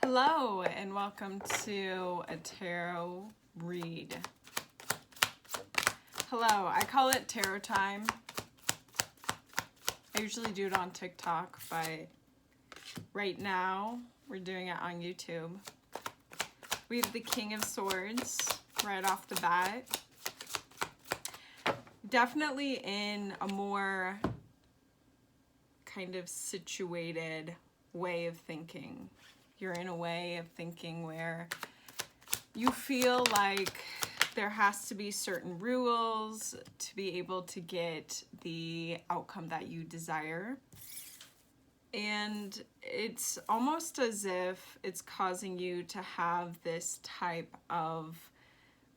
Hello and welcome to a tarot read. Hello, I call it tarot time. I usually do it on TikTok, but right now we're doing it on YouTube. We have the King of Swords right off the bat. Definitely in a more kind of situated way of thinking. You're in a way of thinking where you feel like there has to be certain rules to be able to get the outcome that you desire. And it's almost as if it's causing you to have this type of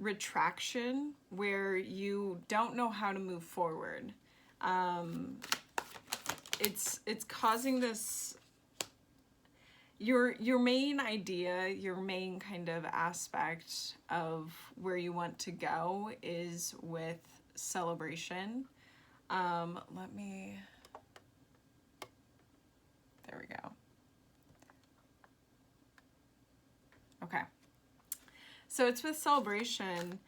retraction where you don't know how to move forward. It's causing this. Your main idea, your main kind of aspect of where you want to go is with celebration. There we go. Okay. So it's with celebration,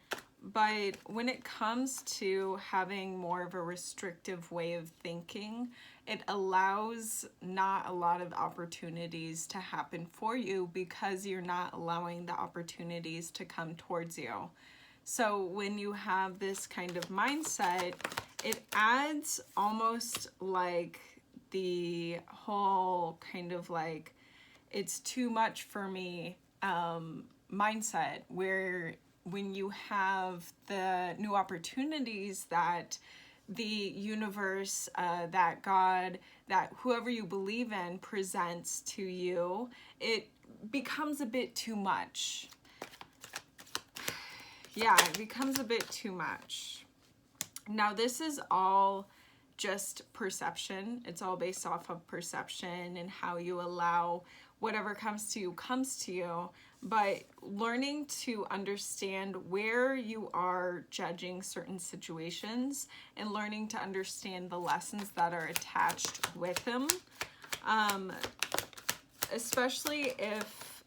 but when it comes to having more of a restrictive way of thinking, it allows not a lot of opportunities to happen for you because you're not allowing the opportunities to come towards you. So when you have this kind of mindset, it adds almost like the whole kind of like, it's too much for me mindset, where when you have the new opportunities that the universe, that God, that whoever you believe in presents to you, it becomes a bit too much. Yeah, it becomes a bit too much. Now, this is all just perception. It's all based off of perception and how you allow whatever comes to you. But learning to understand where you are judging certain situations and learning to understand the lessons that are attached with them, especially if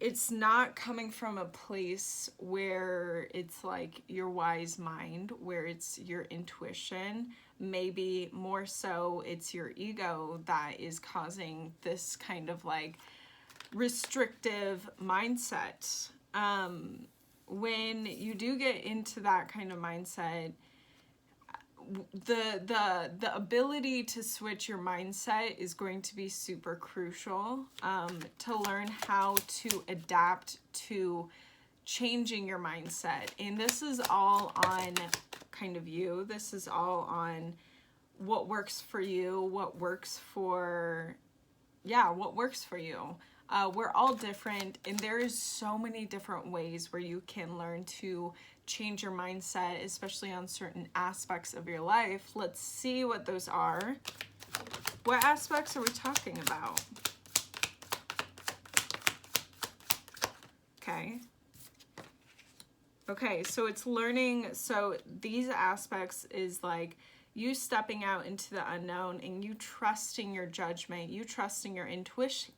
it's not coming from a place where it's like your wise mind, where it's your intuition. Maybe more so it's your ego that is causing this kind of like restrictive mindset. When you do get into that kind of mindset, the ability to switch your mindset is going to be super crucial, to learn how to adapt to changing your mindset. And this is all on kind of you. This is all on what works for you, what works for you. We're all different, and there is so many different ways where you can learn to change your mindset, especially on certain aspects of your life. Let's see what those are. What aspects are we talking about? Okay, so it's learning. So these aspects is like you stepping out into the unknown and you trusting your judgment, you trusting your intuition,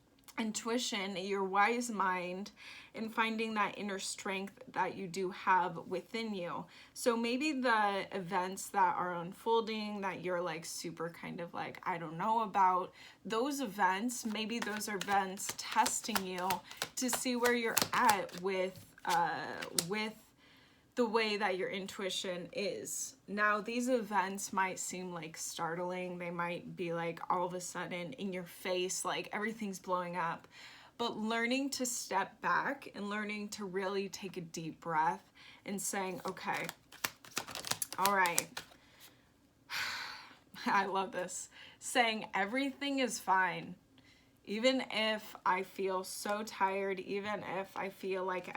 your wise mind, and finding that inner strength that you do have within you. So maybe the events that are unfolding that you're like super kind of like, I don't know about, those events, maybe those are events testing you to see where you're at with the way that your intuition is. Now, these events might seem like startling. They might be like all of a sudden in your face, like everything's blowing up. But learning to step back and learning to really take a deep breath and saying, okay, all right. I love this. Saying everything is fine. Even if I feel so tired, even if I feel like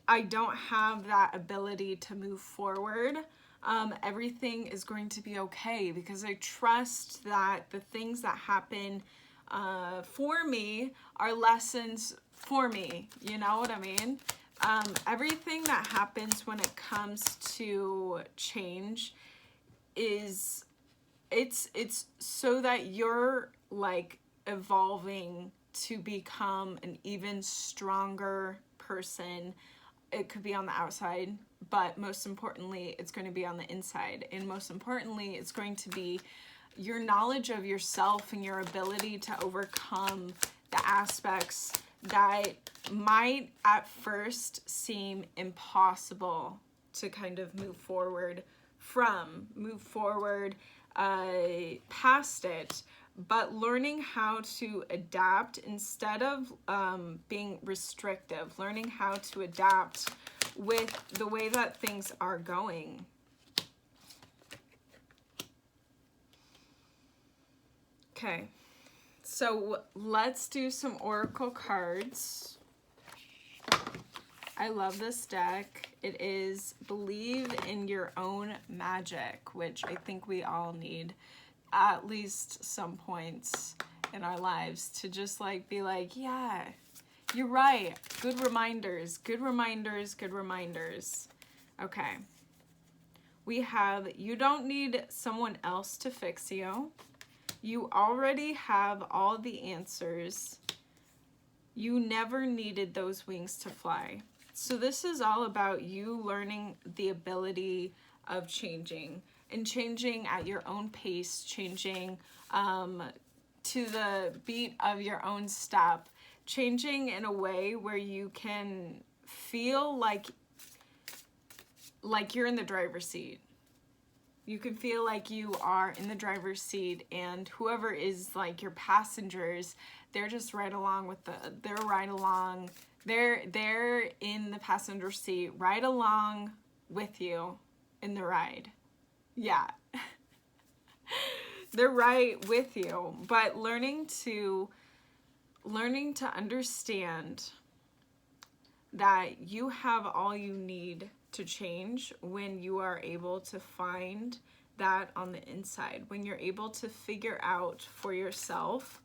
I don't have that ability to move forward, everything is going to be okay, because I trust that the things that happen for me are lessons for me. You know what I mean? Everything that happens when it comes to change is it's so that you're like evolving to become an even stronger person. It could be on the outside, but most importantly, it's going to be on the inside. And most importantly, it's going to be your knowledge of yourself and your ability to overcome the aspects that might at first seem impossible to kind of move forward past it, but learning how to adapt instead of being restrictive, learning how to adapt with the way that things are going. Okay, so let's do some oracle cards. I love this deck. It is Believe in Your Own Magic, which I think we all need at least some points in our lives to just like be like, yeah, you're right. Good reminders, good reminders, good reminders. Okay. We have, you don't need someone else to fix you. You already have all the answers. You never needed those wings to fly. So this is all about you learning the ability of changing, and changing at your own pace, changing to the beat of your own step, changing in a way where you can feel like you're in the driver's seat. You can feel like you are in the driver's seat, and whoever is like your passengers, they're just right along with they're in the passenger seat right along with you in the ride. Yeah. They're right with you, but learning to understand that you have all you need to change when you are able to find that on the inside, when you're able to figure out for yourself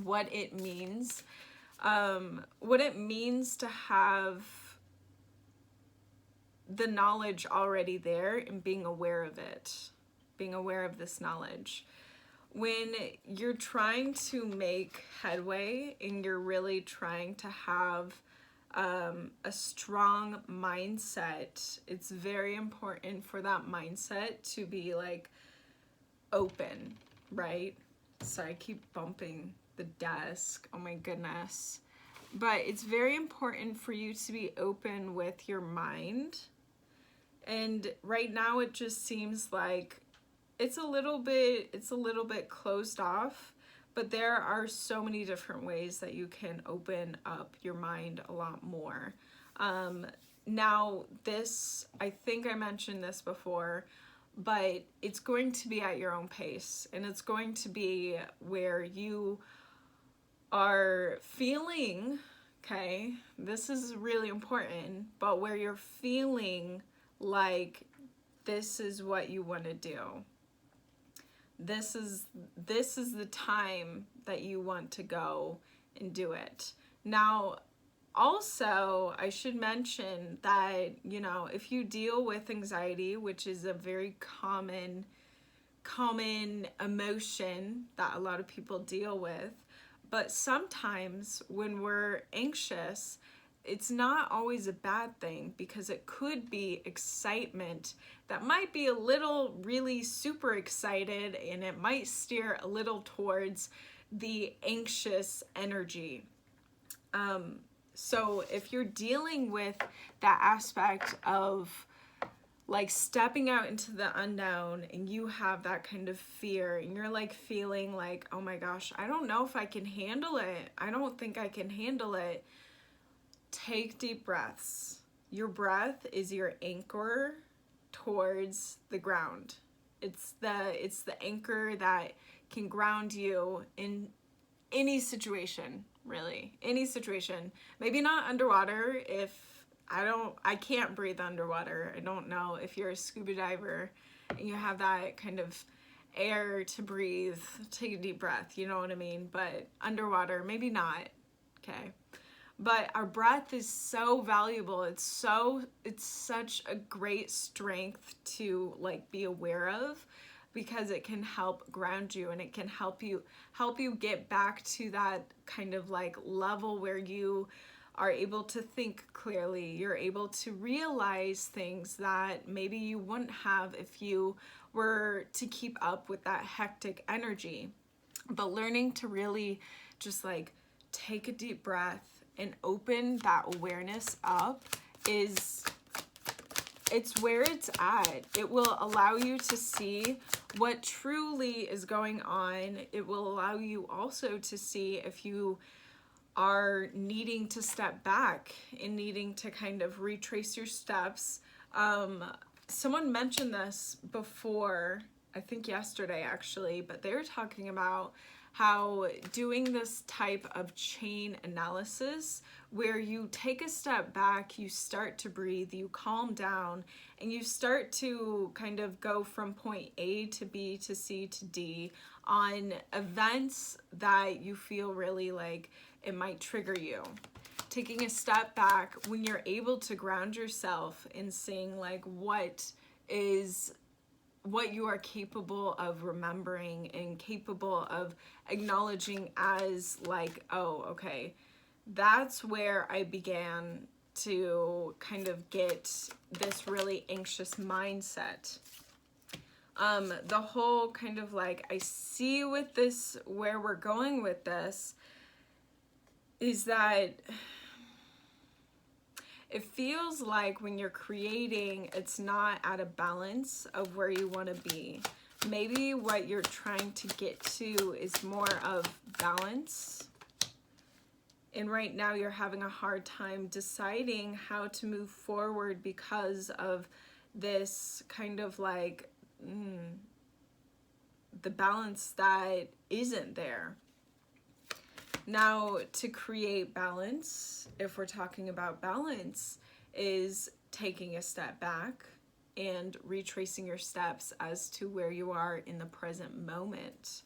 what it means to have the knowledge already there and being aware of it, being aware of this knowledge. When you're trying to make headway and you're really trying to have a strong mindset, it's very important for that mindset to be like open, right? So I keep bumping the desk. Oh my goodness. But it's very important for you to be open with your mind. And right now it just seems like it's a little bit closed off, but there are so many different ways that you can open up your mind a lot more. Now this, I think I mentioned this before, but it's going to be at your own pace, and it's going to be where you are feeling, okay, this is really important, but where you're feeling like this is what you want to do. This is the time that you want to go and do it. Now, also, I should mention that, you know, if you deal with anxiety, which is a very common emotion that a lot of people deal with, but sometimes when we're anxious, it's not always a bad thing, because it could be excitement that might be a little really super excited, and it might steer a little towards the anxious energy. So if you're dealing with that aspect of like stepping out into the unknown, and you have that kind of fear, and you're like feeling like, oh my gosh, I don't know if I can handle it. I don't think I can handle it. Take deep breaths. Your breath is your anchor towards the ground. It's the anchor that can ground you in any situation, really. Any situation. Maybe not underwater. If I can't breathe underwater. I don't know if you're a scuba diver and you have that kind of air to breathe, take a deep breath, you know what I mean? But underwater, maybe not. Okay. But our breath is so valuable. It's such a great strength to like be aware of, because it can help ground you, and it can help you get back to that kind of like level where you are able to think clearly. You're able to realize things that maybe you wouldn't have if you were to keep up with that hectic energy. But learning to really just like take a deep breath and open that awareness up it's where it's at. It will allow you to see what truly is going on. It will allow you also to see if you are needing to step back and needing to kind of retrace your steps. Someone mentioned this before, I think yesterday actually, but they were talking about how doing this type of chain analysis where you take a step back, you start to breathe, you calm down, and you start to kind of go from point A to B to C to D on events that you feel really like it might trigger you. Taking a step back when you're able to ground yourself and seeing like what you are capable of remembering and capable of acknowledging as like, oh, okay, that's where I began to kind of get this really anxious mindset. The whole kind of like, I see with this, where we're going with this is that it feels like when you're creating, it's not at a balance of where you want to be. Maybe what you're trying to get to is more of balance. And right now you're having a hard time deciding how to move forward because of this kind of like the balance that isn't there. Now, to create balance, if we're talking about balance, is taking a step back and retracing your steps as to where you are in the present moment.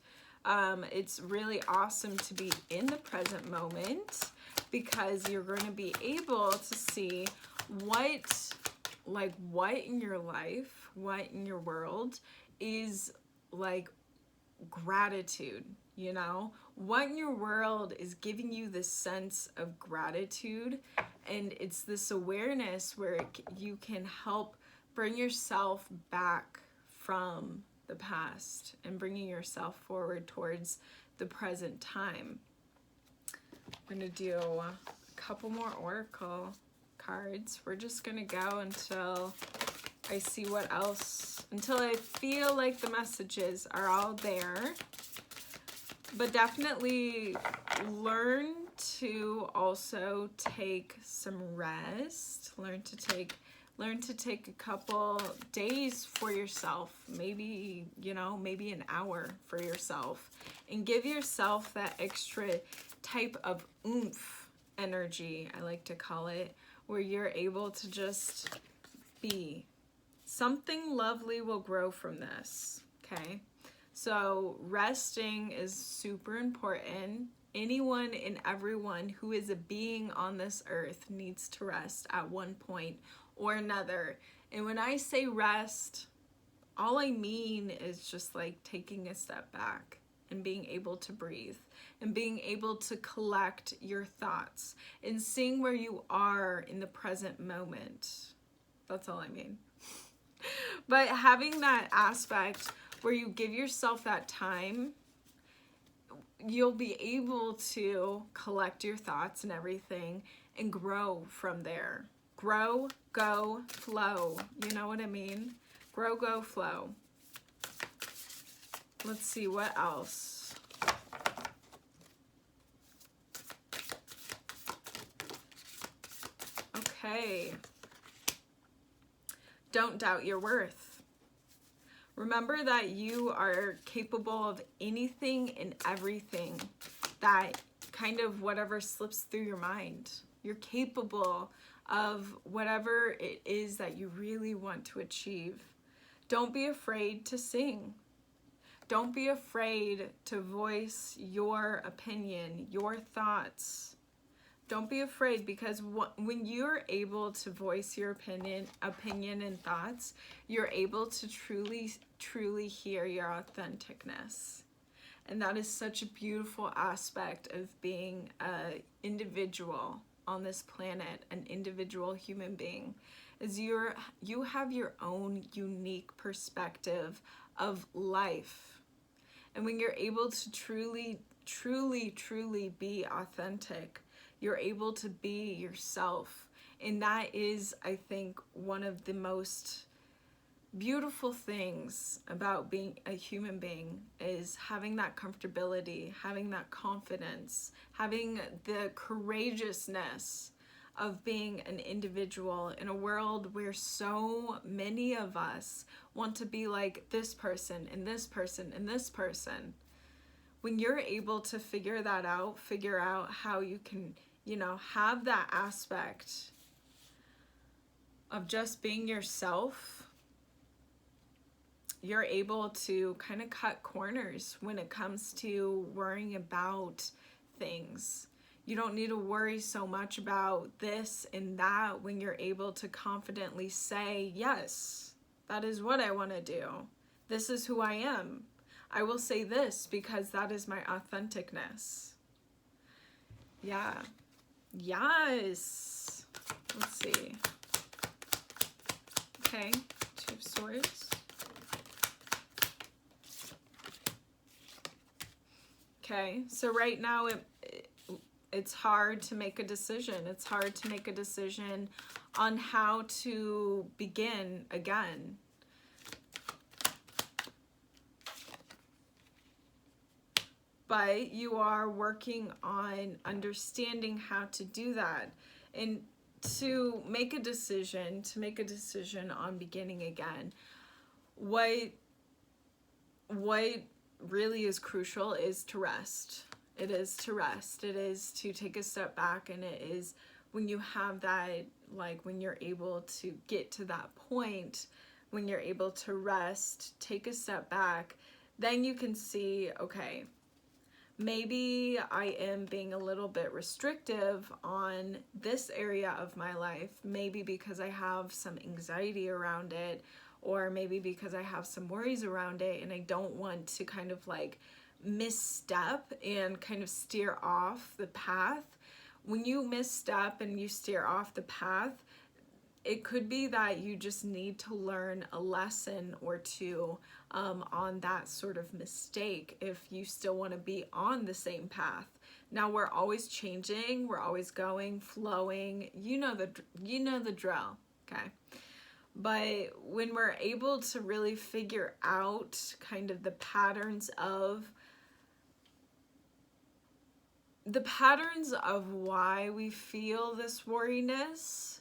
It's really awesome to be in the present moment because you're going to be able to see what in your life, what in your world is like gratitude, you know? What in your world is giving you this sense of gratitude, and it's this awareness where you can help bring yourself back from the past and bringing yourself forward towards the present time. I'm going to do a couple more oracle cards. We're just going to go until I see what else, until I feel like the messages are all there. But definitely learn to also take some rest. Learn to take a couple days for yourself. Maybe, maybe an hour for yourself. And give yourself that extra type of oomph energy, I like to call it, where you're able to just be. Something lovely will grow from this, okay? So resting is super important. Anyone and everyone who is a being on this earth needs to rest at one point or another. And when I say rest, all I mean is just like taking a step back and being able to breathe and being able to collect your thoughts and seeing where you are in the present moment. That's all I mean. But having that aspect where you give yourself that time, you'll be able to collect your thoughts and everything and grow from there. Grow, go, flow. You know what I mean? Grow, go, flow. Let's see what else. Okay. Don't doubt your worth. Remember that you are capable of anything and everything, that kind of whatever slips through your mind. You're capable of whatever it is that you really want to achieve. Don't be afraid to sing. Don't be afraid to voice your opinion, your thoughts. Don't be afraid, because when you're able to voice your opinion and thoughts, you're able to truly hear your authenticness. And that is such a beautiful aspect of being an individual on this planet, an individual human being, is you have your own unique perspective of life. And when you're able to truly be authentic, you're able to be yourself. And that is, I think, one of the most beautiful things about being a human being, is having that comfortability, having that confidence, having the courageousness of being an individual in a world where so many of us want to be like this person and this person and this person. When you're able to figure out how you can, have that aspect of just being yourself, you're able to kind of cut corners when it comes to worrying about things. You don't need to worry so much about this and that when you're able to confidently say, yes, that is what I want to do. This is who I am. I will say this because that is my authenticness. Yeah. Yes. Let's see. Okay. Two of Swords. Okay. So right now it's hard to make a decision. It's hard to make a decision on how to begin again. But you are working on understanding how to do that. And to make a decision on beginning again, what really is crucial is to rest. It is to rest. It is to take a step back, and it is when you have that, like when you're able to get to that point, when you're able to rest, take a step back, then you can see, okay, maybe I am being a little bit restrictive on this area of my life, maybe because I have some anxiety around it, or maybe because I have some worries around it, and I don't want to kind of like misstep and kind of steer off the path. When you misstep and you steer off the path, it could be that you just need to learn a lesson or two on that sort of mistake if you still want to be on the same path. Now, we're always changing, we're always going, flowing, you know the drill, okay? But when we're able to really figure out kind of the patterns of why we feel this worriness,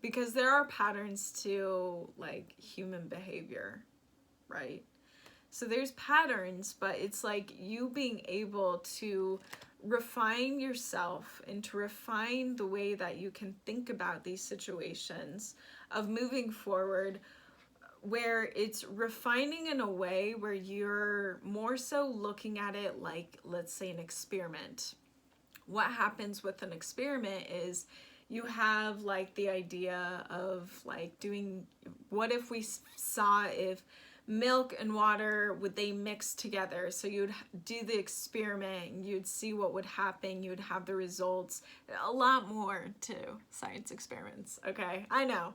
because there are patterns to like human behavior, right? So there's patterns, but it's like you being able to refine yourself and to refine the way that you can think about these situations of moving forward, where it's refining in a way where you're more so looking at it like, let's say, an experiment. What happens with an experiment is you have like the idea of like doing, what if we saw if milk and water, would they mix together? So you'd do the experiment and you'd see what would happen. You would have the results. A lot more to science experiments, okay? I know.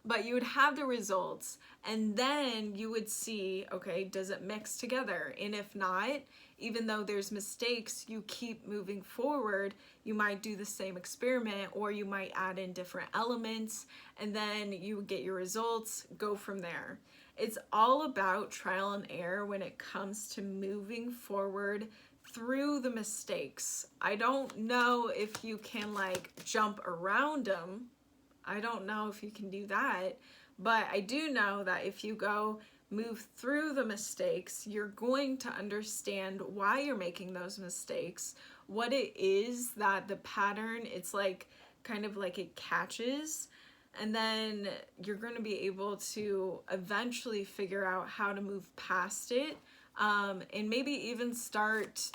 But you would have the results, and then you would see, okay, does it mix together? And if not, even though there's mistakes, you keep moving forward. You might do the same experiment, or you might add in different elements, and then you would get your results, go from there. It's all about trial and error when it comes to moving forward through the mistakes. I don't know if you can like jump around them. I don't know if you can do that, but I do know that if you move through the mistakes, you're going to understand why you're making those mistakes, what it is that the pattern, it's like kind of like it catches, and then you're going to be able to eventually figure out how to move past it, and maybe even start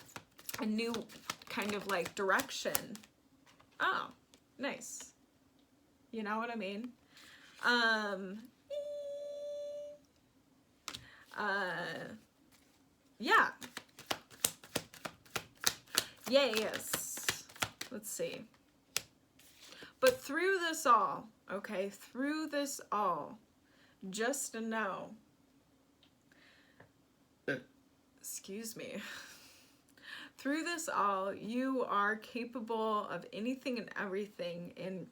a new kind of like direction. Oh, Nice. You know what I mean? Yeah. Yes. Let's see. But through this all, okay, through this all, just to know, excuse me, through this all, you are capable of anything and everything in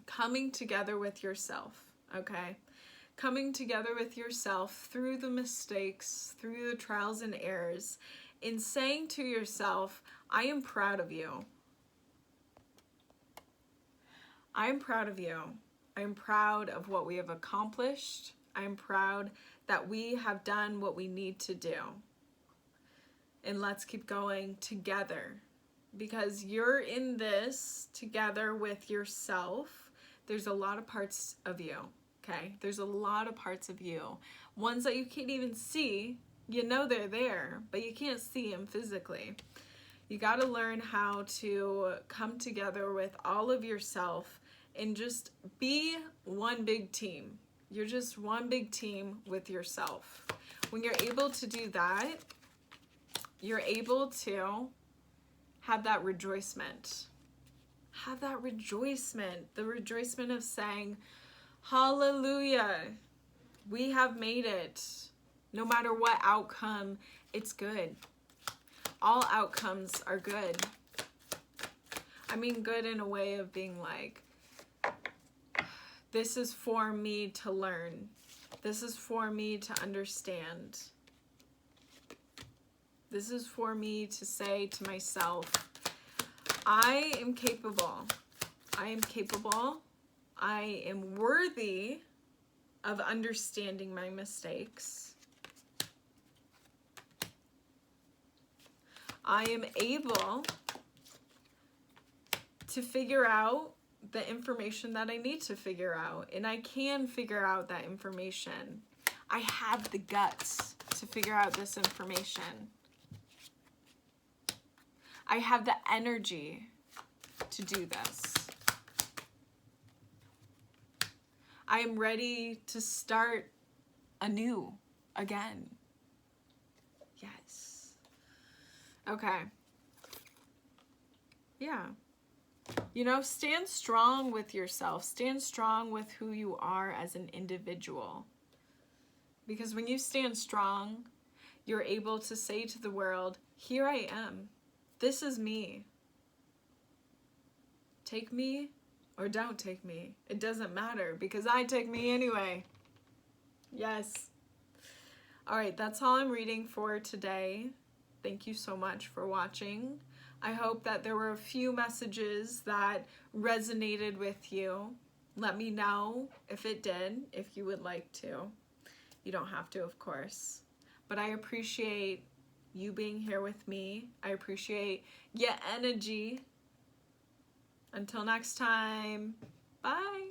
coming together with yourself, okay? Coming together with yourself through the mistakes, through the trials and errors, in saying to yourself, I am proud of you. I am proud of you. I am proud of what we have accomplished. I am proud that we have done what we need to do. And let's keep going together, because you're in this together with yourself. There's a lot of parts of you, okay? There's a lot of parts of you. Ones that you can't even see. You know they're there, but you can't see them physically. You got to learn how to come together with all of yourself and just be one big team. You're just one big team with yourself. When you're able to do that, you're able to have that rejoicement. Have that rejoicement. The rejoicement of saying, hallelujah, we have made it. No matter what outcome, it's good. All outcomes are good. I mean good in a way of being like, this is for me to learn. This is for me to understand. This is for me to say to myself, I am capable. I am capable. I am worthy of understanding my mistakes. I am able to figure out the information that I need to figure out, and I can figure out that information. I have the guts to figure out this information. I have the energy to do this. I am ready to start anew again. Yes. Okay. Yeah. You know, stand strong with yourself. Stand strong with who you are as an individual. Because when you stand strong, you're able to say to the world, here I am. This is me. Take me or don't take me. It doesn't matter because I take me anyway. Yes. All right, that's all I'm reading for today. Thank you so much for watching. I hope that there were a few messages that resonated with you. Let me know if it did, if you would like to. You don't have to, of course. But I appreciate you being here with me. I appreciate your energy. Until next time, bye.